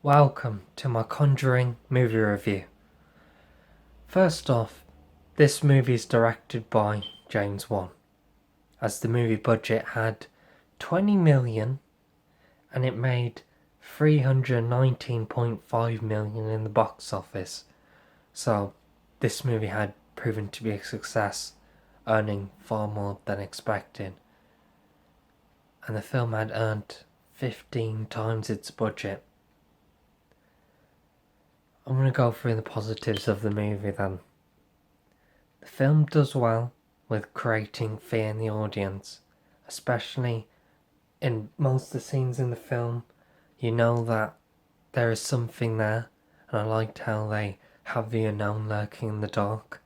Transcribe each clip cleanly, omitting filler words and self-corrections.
Welcome to my Conjuring movie review. First off, this movie is directed by James Wan, as the movie budget had 20 million and it made 319.5 million in the box office. So this movie had proven to be a success, earning far more than expected. And the film had earned 15 times its budget. I'm going to go through the positives of the movie then. The film does well with creating fear in the audience, especially in most of the scenes in the film. You know that there is something there, and I liked how they have the unknown lurking in the dark.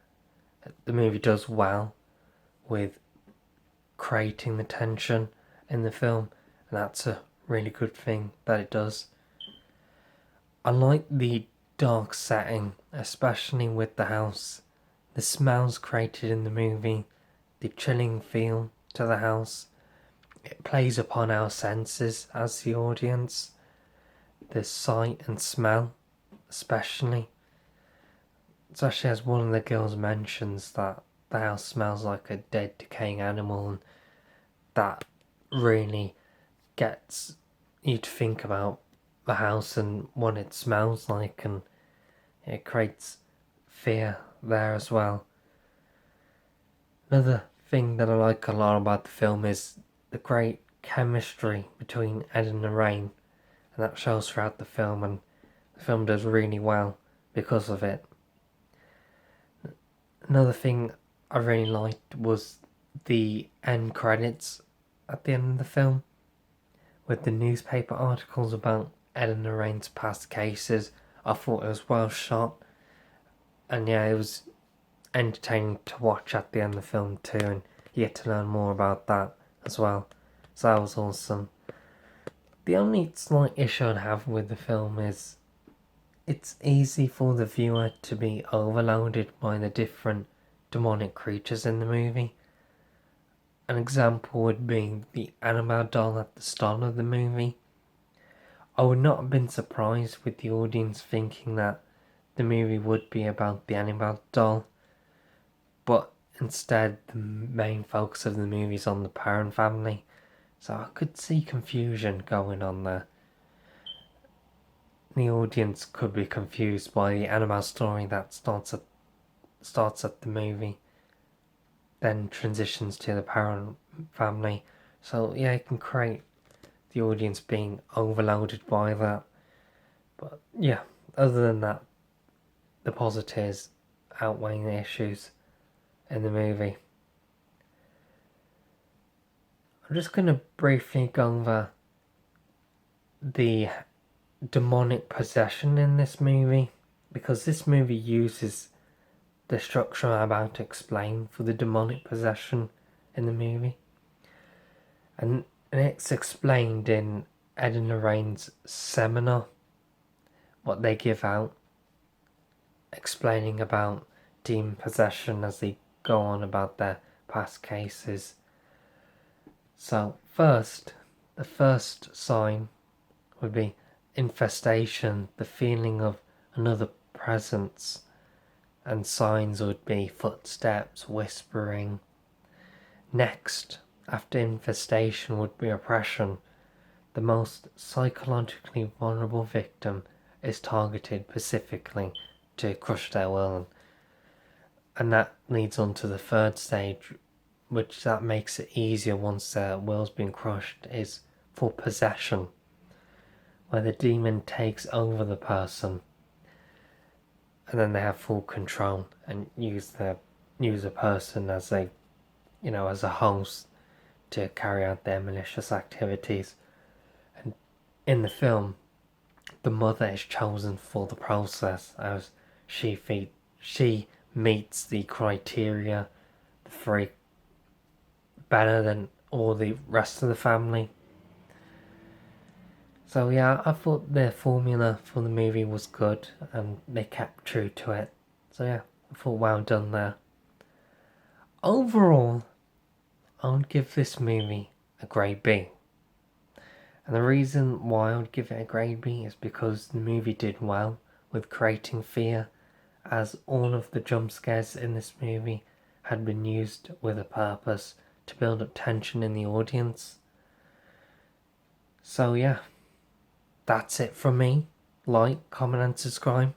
The movie does well with creating the tension in the film, and that's a really good thing that it does. I like the dark setting, especially with the house. The smells created in the movie, the chilling feel to the house, it plays upon our senses as the audience. The sight and smell, especially as one of the girls mentions that the house smells like a dead, decaying animal, and that really gets you to think about the house and what it smells like, and it creates fear there as well. Another thing that I like a lot about the film is the great chemistry between Ed and Lorraine, and that shows throughout the film, and the film does really well because of it. Another thing I really liked was the end credits at the end of the film, with the newspaper articles about Ed and Lorraine's past cases. I thought it was well shot, and yeah, it was entertaining to watch at the end of the film too, and you get to learn more about that as well. So that was awesome. The only slight issue I have with the film is it's easy for the viewer to be overloaded by the different demonic creatures in the movie. An example would be the Annabelle doll at the start of the movie. I would not have been surprised with the audience thinking that the movie would be about the Annabelle doll, but instead the main focus of the movie is on the Perron family, so I could see confusion going on there. The audience could be confused by the Annabelle story that starts at the movie, then transitions to the Perron family. So yeah, it can create the audience being overloaded by that. But yeah, other than that, the positives outweighing the issues in the movie. I'm just going to briefly go over the demonic possession in this movie, because this movie uses the structure I'm about to explain for the demonic possession in the movie, and it's explained in Ed and Lorraine's seminar, what they give out, explaining about demon possession as they go on about their past cases. So the first sign would be infestation, the feeling of another presence, and signs would be footsteps, whispering. Next, after infestation, would be oppression. The most psychologically vulnerable victim is targeted specifically to crush their will, and that leads on to the third stage, which that makes it easier once their will's been crushed, is for possession, where the demon takes over the person, and then they have full control and use a person as as a host to carry out their malicious activities. And in the film, the mother is chosen for the process, as she meets the criteria, the three, better than all the rest of the family. So yeah, I thought the formula for the movie was good and they kept true to it. So yeah, I thought well done there. Overall, I would give this movie a grade B. And And the reason why I would give it a grade B is because the movie did well with creating fear, as all of the jump scares in this movie had been used with a purpose to build up tension in the audience. So yeah, that's it from me. Like, comment and subscribe.